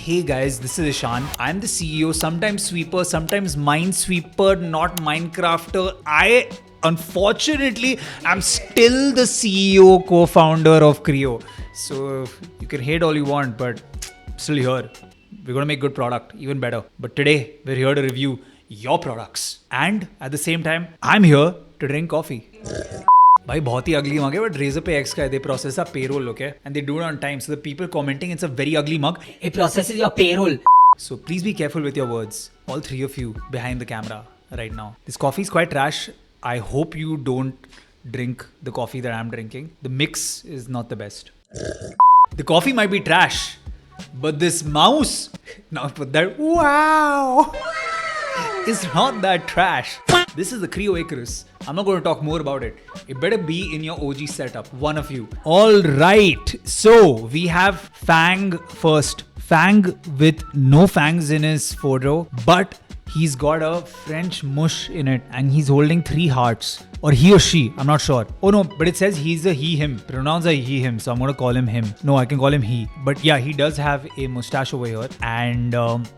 Hey guys, this is Ishan. I'm the CEO, sometimes sweeper, sometimes minesweeper, not Minecrafter. Unfortunately, I'm still the CEO, co-founder of Kreo. So you can hate all you want, but still here. We're gonna make good product, even better. But today, we're here to review your products. And at the same time, I'm here to drink coffee. भाई बहुत ही ugly mug है, but Razor Pay X का they process a payroll, okay? And they do it on time. So the people commenting, it's a very ugly mug. It processes your payroll. So please be careful with your words. All three of you behind the camera right now. This coffee is quite trash. I hope you don't drink the coffee that I'm drinking. The mix is not the best. The coffee might be trash, but this mouse, now put that, wow, is not that trash. This is the Kreo Icarus. I'm not going to talk more about it. It better be in your OG setup, one of you. All right. So we have Fang first. Fang with no fangs in his photo, but he's got a French mush in it and he's holding 3 hearts. Or he or she, I'm not sure. Oh no, but it says he's a he, him. Pronouns are he, him. So I'm going to call him him. No, I can call him he. But yeah, he does have a mustache over here. And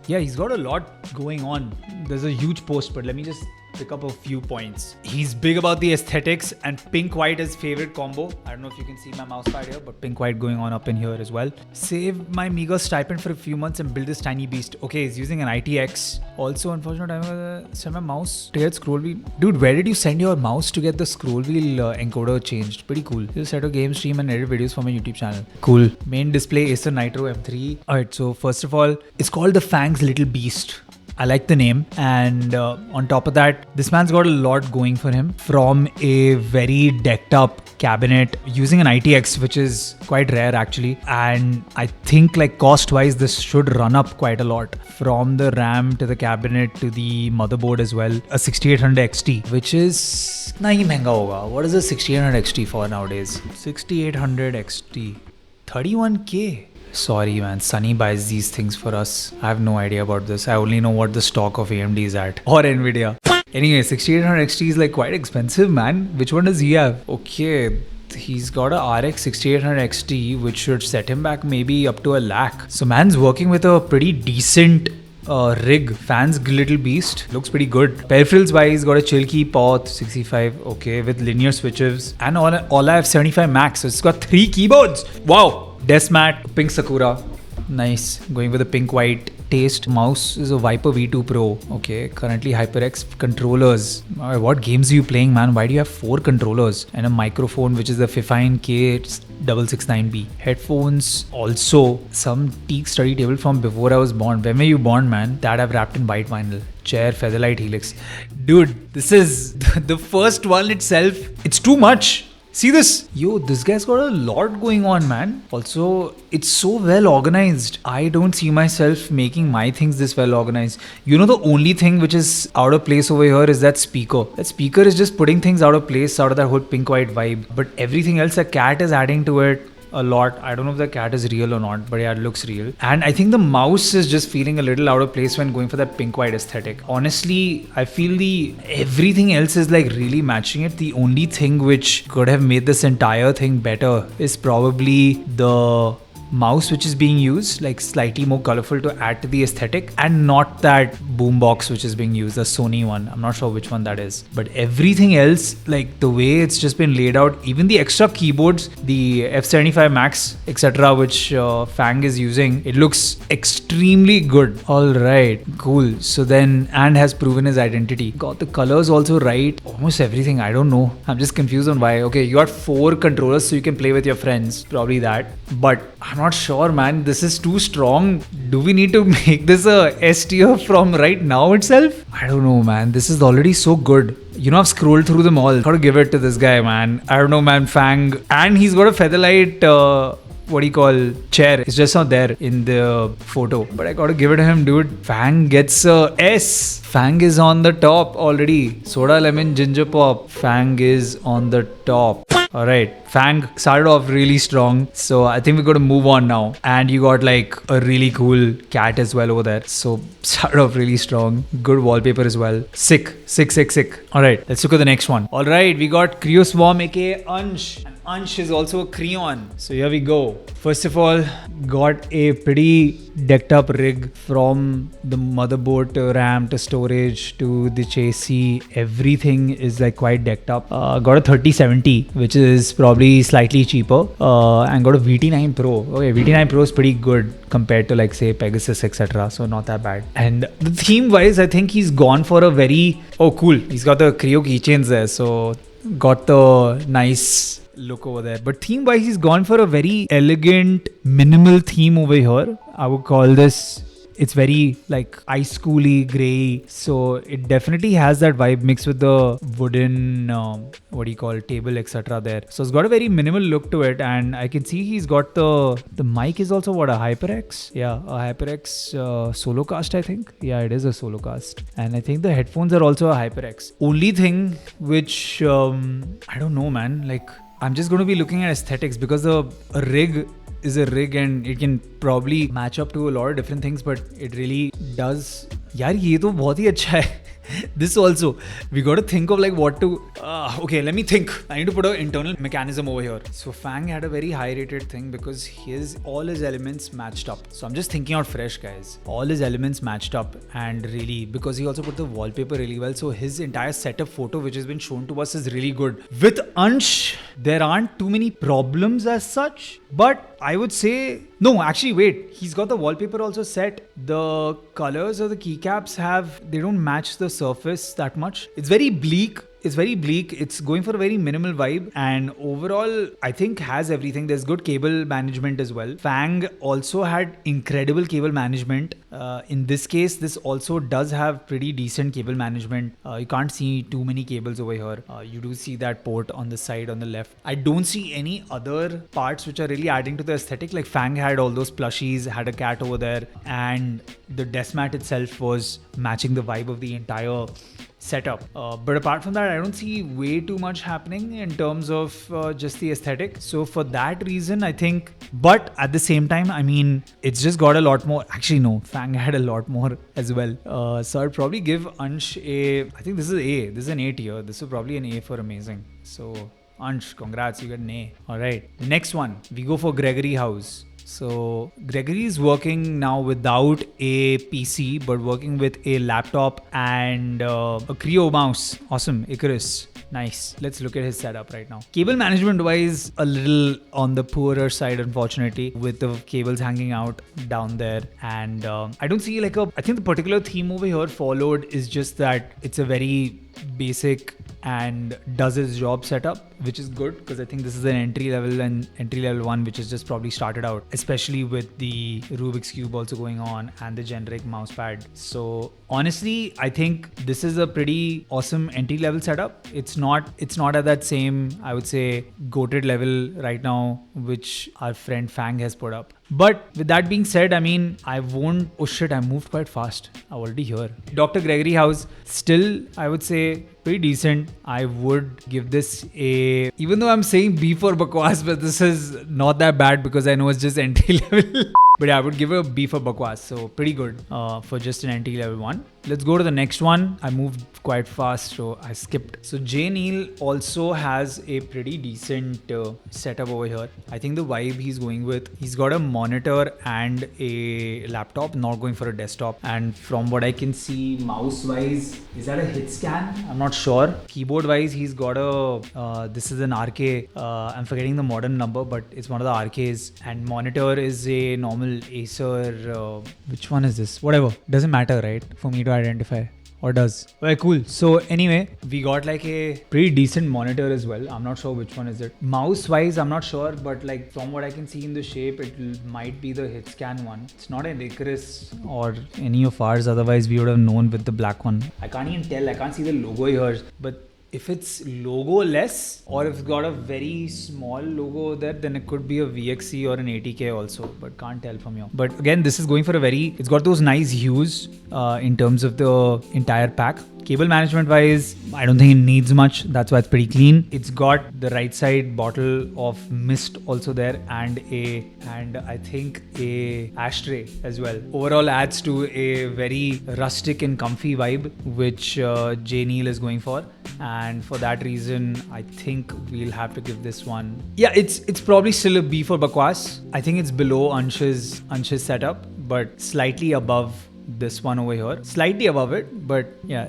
yeah, he's got a lot going on. There's a huge post, but let me just pick up a few points. He's big about the aesthetics and pink white is favorite combo. I don't know if you can see my mouse pad here, but pink white going on up in here as well. Save my meager stipend for a few months and build this tiny beast. Okay, he's using an ITX. Also, unfortunate time send my mouse to get scroll wheel. Dude, where did you send your mouse to get the scroll wheel encoder changed? Pretty cool. Just set a game stream and edit videos for my YouTube channel. Cool. Main display Acer Nitro M3. Alright, so first of all, it's called the Fang's Little Beast. I like the name, and on top of that, this man's got a lot going for him. From a very decked up cabinet using an ITX, which is quite rare actually, and I think like cost wise this should run up quite a lot. From the RAM to the cabinet to the motherboard as well, a 6800 XT, which is nahi महंगा होगा. What is a 6800 XT for nowadays? 6800 XT, 31K. Sorry man, Sunny buys these things for us. I have no idea about this. I only know what the stock of AMD is at. Or Nvidia. Anyway, 6800 XT is like quite expensive, man. Which one does he have? Okay, he's got a RX 6800 XT, which should set him back maybe up to $1 lakh. So man's working with a pretty decent rig. Fang's Little Beast looks pretty good. Peripherals wise, he's got a Chilkey Poth 65, okay, with linear switches. And all I have 75 Max, so it's got 3 keyboards. Wow. Desk mat, pink Sakura. Nice. Going with a pink white taste. Mouse is a Viper V2 Pro. Okay. Currently HyperX controllers. What games are you playing, man? Why do you have 4 controllers? And a microphone, which is the Fifine K669B. Headphones. Also, some teak study table from before I was born. When were you born, man? That I've wrapped in white vinyl. Chair, Featherlight Helix. Dude, this is the first one itself. It's too much. See this? Yo, this guy's got a lot going on, man. Also, it's so well organized. I don't see myself making my things this well organized. You know, the only thing which is out of place over here is that speaker. That speaker is just putting things out of place, out of that whole pink white vibe. But everything else, a cat is adding to it a lot. I don't know if the cat is real or not, but yeah, it looks real. And I think the mouse is just feeling a little out of place when going for that pink white aesthetic. Honestly, I feel everything else is like really matching it. The only thing which could have made this entire thing better is probably the mouse which is being used, like slightly more colorful to add to the aesthetic, and not that boombox which is being used, the Sony one. I'm not sure which one that is, but everything else, like the way it's just been laid out, even the extra keyboards, the F75 Max etc, which Fang is using, it looks extremely good. All right, cool. So then, and has proven his identity. Got the colors also right, almost everything. I don't know, I'm just confused on why. Okay, you got 4 controllers so you can play with your friends, probably that, but I'm not sure, man. This is too strong. Do we need to make this a S tier from right now itself? I don't know, man. This is already so good. You know, I've scrolled through them all. Gotta give it to this guy, man. I don't know, man. Fang. And he's got a Featherlight, what do you call, chair. It's just not there in the photo. But I gotta give it to him, dude. Fang gets a S. Fang is on the top already. Soda lemon ginger pop. Fang is on the top. Alright, Fang started off really strong, so I think we're going to move on now. And you got like a really cool cat as well over there, so started off really strong. Good wallpaper as well. Sick. Alright, let's look at the next one. Alright, we got Kreo Swarm aka Ansh. And Ansh is also a Creon. So here we go. First of all, got a pretty decked up rig from the motherboard to RAM to storage to the chassis. Everything is like quite decked up. Got a 3070, which is probably slightly cheaper. And got a VT9 Pro. Okay, VT9 Pro is pretty good compared to like say Pegasus, etc. So not that bad. And the theme wise, I think he's gone for a very, oh cool, he's got the Kreo keychains there. So got the nice look over there. But theme wise, he's gone for a very elegant, minimal theme over here. I would call this, it's very like ice cooly, grey. So it definitely has that vibe mixed with the wooden, table, etc. there. So it's got a very minimal look to it. And I can see he's got the mic is also what, a HyperX? Yeah, a HyperX Solocast, I think. Yeah, it is a Solocast. And I think the headphones are also a HyperX. Only thing which, I don't know, man. Like, I'm just going to be looking at aesthetics because a rig is a rig and it can probably match up to a lot of different things, but it really does. यार ये तो बहुत ही अच्छा है. This also, we got to think of like what to. Okay, let me think. I need to put an internal mechanism over here. So Fang had a very high rated thing because all his elements matched up. So I'm just thinking out fresh, guys. All his elements matched up, and really because he also put the wallpaper really well. So his entire setup photo, which has been shown to us, is really good. With Ansh, there aren't too many problems as such, but I would say no. Actually, wait. He's got the wallpaper also set. The colors of the keycaps they don't match the surface that much. It's very bleak. It's going for a very minimal vibe, and overall I think has everything. There's good cable management as well. Fang also had incredible cable management. In this case, this also does have pretty decent cable management. You can't see too many cables over here. You do see that port on the side on the left. I don't see any other parts which are really adding to the aesthetic. Like Fang had all those plushies, had a cat over there, and the desk mat itself was matching the vibe of the entire setup. But apart from that, I don't see way too much happening in terms of just the aesthetic. So for that reason, I think, but at the same time, I mean, it's just got a lot more. Actually, no, Fang had a lot more as well. So I'd probably give Ansh I think this is A. This is an A tier. This is probably an A for amazing. So Ansh, congrats, you get an A. All right. The next one, we go for Gregory House. So Gregory is working now without a PC, but working with a laptop and a Kreo mouse. Awesome. Icarus. Nice. Let's look at his setup right now. Cable management wise, a little on the poorer side, unfortunately, with the cables hanging out down there. And I don't see I think the particular theme over here followed is just that it's a very basic and does its job setup, which is good because I think this is an entry level one, which is just probably started out, especially with the Rubik's Cube also going on and the generic mouse pad. So honestly, I think this is a pretty awesome entry level setup. It's not at that same, I would say, goated level right now, which our friend Fang has put up. But with that being said, I mean, I moved quite fast. I'm already here. Dr. Gregory House, still, I would say, pretty decent. I would give this even though I'm saying B for Bakwas, but this is not that bad because I know it's just entry level. But yeah, I would give it a B for Bakwas. So pretty good for just an entry level one. Let's go to the next one. I moved quite fast, so I skipped. So Jay Neil also has a pretty decent setup over here. I think the vibe he's going with, he's got a monitor and a laptop, not going for a desktop. And from what I can see, mouse wise, is that a hit scan? I'm not sure. Keyboard wise, he's got this is an RK. I'm forgetting the modern number, but it's one of the RKs. And monitor is a normal Acer. Which one is this? Whatever. Doesn't matter, right? For me to identify. Or does. Well, cool. So anyway, we got like a pretty decent monitor as well. I'm not sure which one is it. Mouse wise, I'm not sure, but like from what I can see in the shape, it might be the HitScan one. It's not an Icarus or any of ours. Otherwise, we would have known with the black one. I can't even tell. I can't see the logo here, but if it's logo less or if it's got a very small logo there, then it could be a VXC or an 80K also, but can't tell from here. But again, this is going for it's got those nice hues in terms of the entire pack. Cable management wise, I don't think it needs much. That's why it's pretty clean. It's got the right side bottle of mist also there and I think a ashtray as well. Overall adds to a very rustic and comfy vibe, which Jay Neil is going for. and for that reason, I think we'll have to give this one. Yeah, it's probably still a B for Bakwas. I think it's below Ansh's setup, but slightly above this one over here. Slightly above it, but yeah,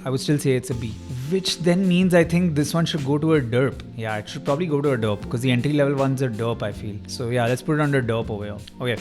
I would still say it's a B. Which then means I think this one should go to a derp. Yeah, it should probably go to a derp because the entry level one's a derp, I feel. So yeah, let's put it under derp over here. Okay,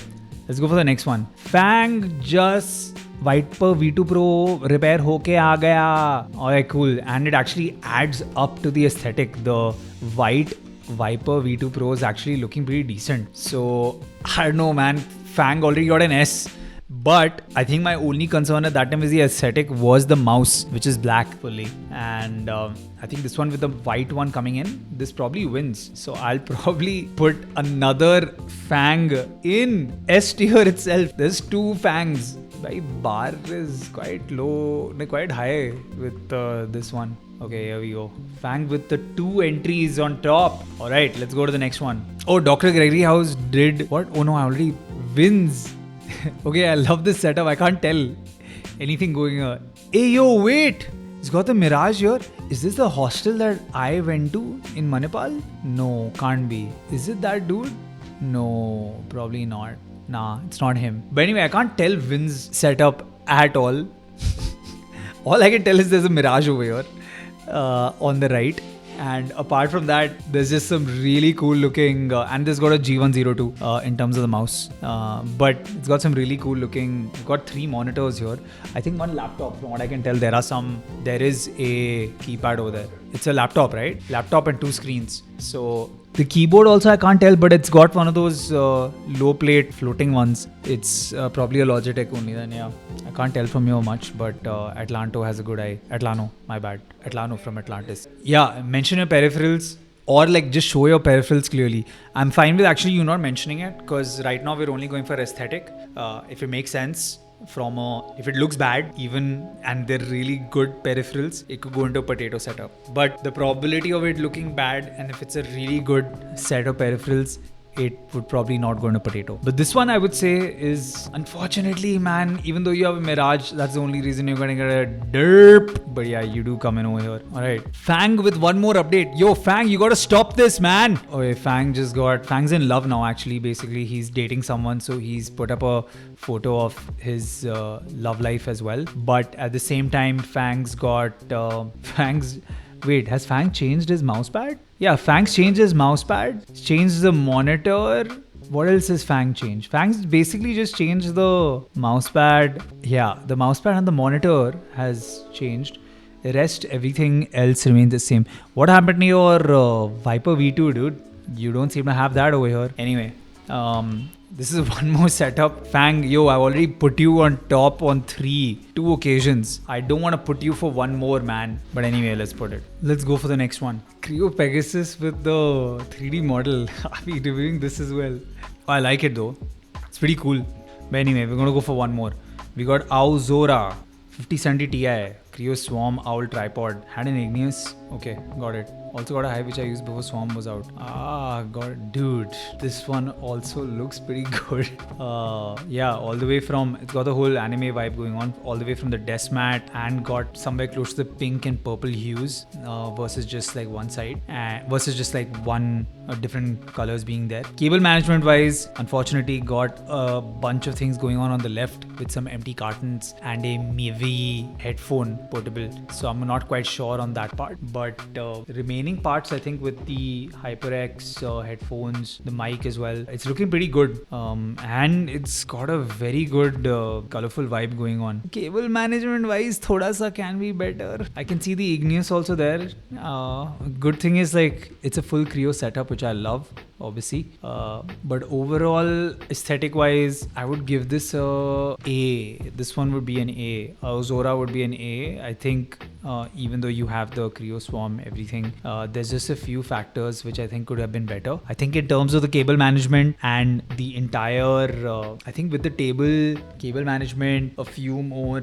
let's go for the next one. Fang just Viper V2 Pro repair hoke aa gaya. Alright, cool. And it actually adds up to the aesthetic. The white Viper V2 Pro is actually looking pretty decent. So I don't know, man. Fang already got an S. But I think my only concern at that time is the aesthetic was the mouse, which is black fully. And I think this one with the white one coming in, this probably wins. So I'll probably put another Fang in S tier itself. There's two Fangs. My bar is quite low, quite high with this one. Okay, here we go. Fang with the 2 entries on top. Alright, let's go to the next one. Oh, Dr. Gregory House did what? Oh no, I already wins. Okay, I love this setup. I can't tell anything going on. Hey, yo, wait! It's got the Mirage here. Is this the hostel that I went to in Manipal? No, can't be. Is it that dude? No, probably not. Nah, it's not him. But anyway, I can't tell Vin's setup at all. All I can tell is there's a Mirage over here on the right. And apart from that, there's just some really cool looking, and this got a G102 in terms of the mouse. But it's got some really cool looking, it's got 3 monitors here. I think 1 laptop, from what I can tell, there is a keypad over there. It's a laptop, right? Laptop and 2 screens. So the keyboard also I can't tell, but it's got one of those low plate floating ones. It's probably a Logitech only then, yeah. I can't tell from here much, but Atlanto has a good eye. Atlano, my bad. Atlano from Atlantis. Yeah, mention your peripherals or like just show your peripherals clearly. I'm fine with actually you not mentioning it because right now we're only going for aesthetic. If it makes sense, if it looks bad even and they're really good peripherals, it could go into a potato setup. But the probability of it looking bad, and if it's a really good set of peripherals, it would probably not go into potato. But this one I would say is, unfortunately, man, even though you have a Mirage, that's the only reason you're gonna get a derp. But yeah, you do come in over here. Alright. Fang with one more update. Yo, Fang, you gotta stop this, man. Okay, Fang's in love now, actually. Basically, he's dating someone, so he's put up a photo of his love life as well. But at the same time, Wait, has Fang changed his mousepad? Yeah, Fang's changed his mousepad, changed the monitor. What else has Fang changed? Fang's basically just changed the mousepad. Yeah, the mousepad and the monitor has changed. The rest, everything else remains the same. What happened to your Viper V2, dude? You don't seem to have that over here. Anyway, this is one more setup. Fang, yo, I've already put you on top on 2 occasions. I don't want to put you for one more, man. But anyway, let's put it. Let's go for the next one. Kreo Pegasus with the 3D model. Are we reviewing this as well? Oh, I like it though. It's pretty cool. But anyway, we're going to go for one more. We got Auzora 5070 Ti. Kreo Swarm Owl Tripod. Had an Igneous. Okay, got it. Also got a Hive which I used before Swarm was out. Got it. Dude, this one also looks pretty good. Yeah, all the way from, it's got the whole anime vibe going on, all the way from the desk mat and got somewhere close to the pink and purple hues versus just like one side versus just like one different colors being there. Cable management wise, unfortunately got a bunch of things going on the left with some empty cartons and a Mivi headphone portable. So I'm not quite sure on that part, but remaining parts, I think with the HyperX headphones, the mic as well, it's looking pretty good, and it's got a very good colorful vibe going on. Cable management wise, thoda sa can be better. I can see the Igneous also there. Good thing is like it's a full Kreo setup, which I love, obviously, but overall aesthetic wise, I would give this a A. This one would be an A. Zora would be an A. I think even though you have the Kreo Swarm, everything, there's just a few factors which I think could have been better. I think in terms of the cable management and the entire, I think with the cable management, a few more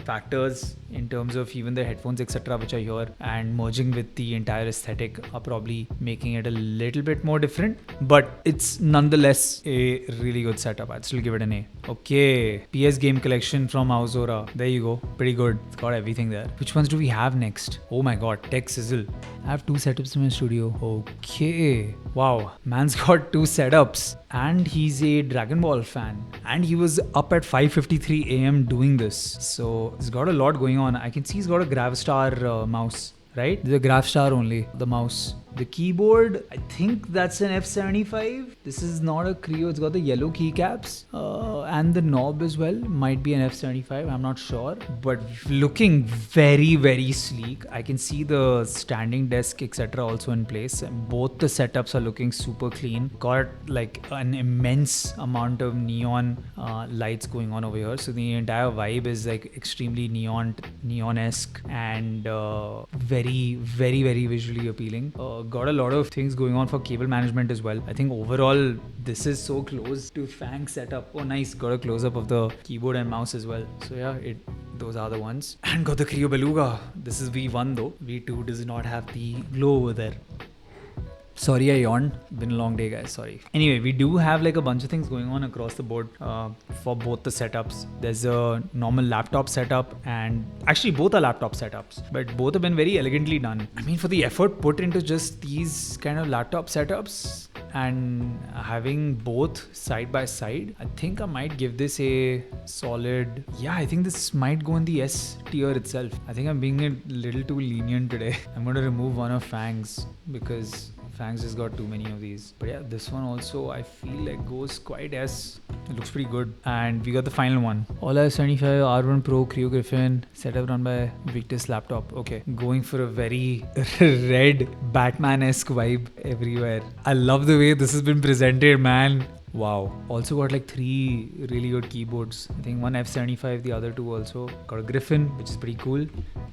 factors in terms of even the headphones, etc., which are here, and merging with the entire aesthetic are probably making it a little bit more different. different, but it's nonetheless a really good setup. I'd still give it an A. Okay, PS game collection from Auzora. There you go. Pretty good. It's got everything there. Which ones do we have next? Oh my god, Tech Sizzle. I have 2 setups in my studio. Okay. Wow. Man's got 2 setups. And he's a Dragon Ball fan. And he was up at 5:53 a.m. doing this. So he's got a lot going on. I can see he's got a Gravstar mouse. Right? The Gravstar only, the mouse. The keyboard, I think that's an F75. This is not a Kreo. It's got the yellow keycaps and the knob as well. Might be an F75. I'm not sure. But looking very, very sleek. I can see the standing desk, etc. also in place. Both the setups are looking super clean. Got like an immense amount of neon lights going on over here. So the entire vibe is like extremely neon-esque and very, very, very visually appealing. Got a lot of things going on for cable management as well. I think overall this is so close to Fang setup. Oh nice, got a close-up of the keyboard and mouse as well. So yeah, those are the ones. And got the Kreo Beluga. This is V1 though. V2 does not have the glow over there. Sorry I yawned. Been a long day guys, sorry. Anyway, we do have like a bunch of things going on across the board for both the setups. There's a normal laptop setup and actually both are laptop setups, but both have been very elegantly done. I mean, for the effort put into just these kind of laptop setups and having both side by side, I think I might give this a solid, yeah, I think this might go in the S tier itself. I think I'm being a little too lenient today. I'm going to remove one of Fang's because Fangs has got too many of these. But yeah, this one also I feel like goes quite S. It looks pretty good. And we got the final one. Ola 75 R1 Pro Kreo Griffin setup run by Victus laptop. Okay, going for a very red Batman-esque vibe everywhere. I love the way this has been presented, man. Wow. Also got like 3 really good keyboards. I think one F75, the other 2 also. Got a Griffin, which is pretty cool.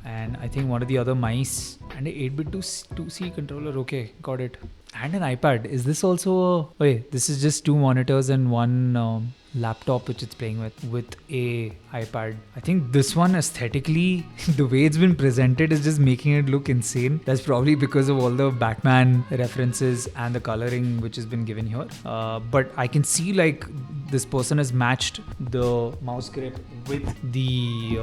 And I think one of the other mice. And an 8-bit 2C controller. Okay, got it. And an iPad. Is this also... Okay, this is just 2 monitors and one laptop which it's playing with a iPad. I think this one aesthetically, the way it's been presented is just making it look insane. That's probably because of all the Batman references and the coloring which has been given here. But I can see like this person has matched the mouse grip with the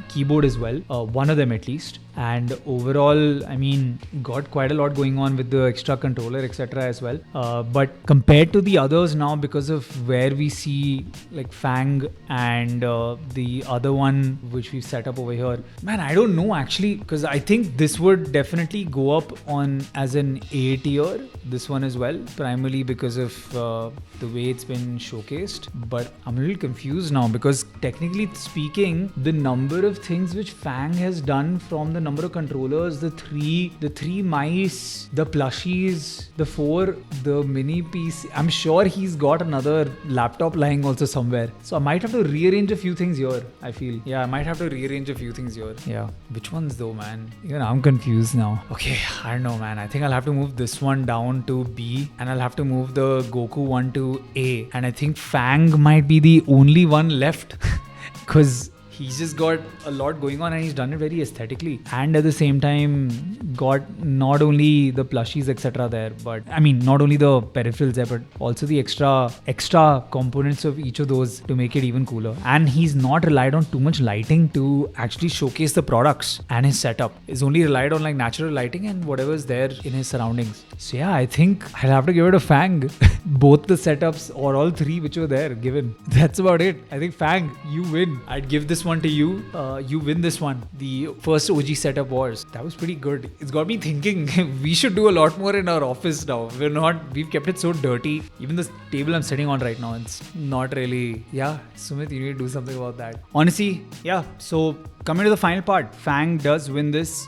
keyboard as well. One of them at least. And overall, I mean, got quite a lot going on with the extra controller, etc. as well. But compared to the others now, because of where we see like Fang and the other one which we've set up over here, man, I don't know actually, because I think this would definitely go up on as an A tier, this one as well, primarily because of the way it's been showcased. But I'm a little confused now because technically speaking, the number of things which Fang has done, from the number of controllers, the three mice, the plushies, the 4, the mini piece, I'm sure he's got another laptop lying also somewhere. So I might have to rearrange a few things here, I feel. Yeah, I might have to rearrange a few things here. Yeah. Which ones though, man? Even I'm confused now. Okay, I don't know, man. I think I'll have to move this one down to B and I'll have to move the Goku one to A. And I think Fang might be the only one left because he's just got a lot going on and he's done it very aesthetically, and at the same time got not only the plushies etc there, but I mean not only the peripherals there but also the extra components of each of those to make it even cooler. And he's not relied on too much lighting to actually showcase the products, and his setup is only relied on like natural lighting and whatever's there in his surroundings. So yeah, I think I'll have to give it a Fang. Both the setups or all 3 which were there given. That's about it. I think Fang, you win. I'd give this one to you. You win this one. The first OG setup wars. That was pretty good. It's got me thinking we should do a lot more in our office now. We've kept it so dirty. Even the table I'm sitting on right now, it's not really. Yeah, Sumit, you need to do something about that. Honestly, yeah. So coming to the final part, Fang does win this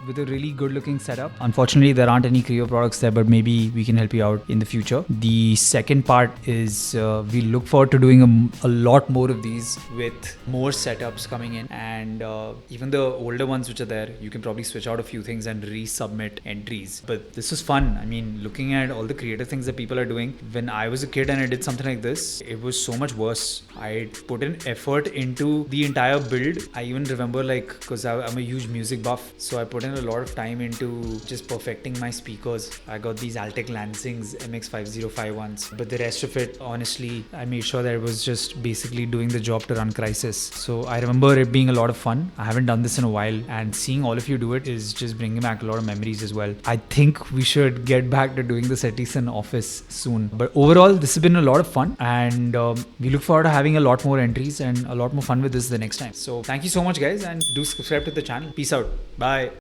with a really good looking setup. Unfortunately, there aren't any Kreo products there, but maybe we can help you out in the future. The second part is we look forward to doing a lot more of these with more setups setups coming in, and even the older ones which are there, you can probably switch out a few things and resubmit entries. But this was fun. I mean, looking at all the creative things that people are doing. When I was a kid and I did something like this, it was so much worse. I put in effort into the entire build. I even remember, like, because I'm a huge music buff, so I put in a lot of time into just perfecting my speakers. I got these Altec Lansings MX5051s, but the rest of it, honestly, I made sure that it was just basically doing the job to run Crisis. So I remember it being a lot of fun. I haven't done this in a while, and seeing all of you do it is just bringing back a lot of memories as well. I think we should get back to doing the Setis in office soon. But overall, this has been a lot of fun, and we look forward to having a lot more entries and a lot more fun with this the next time. So thank you so much, guys, and do subscribe to the channel. Peace out. Bye.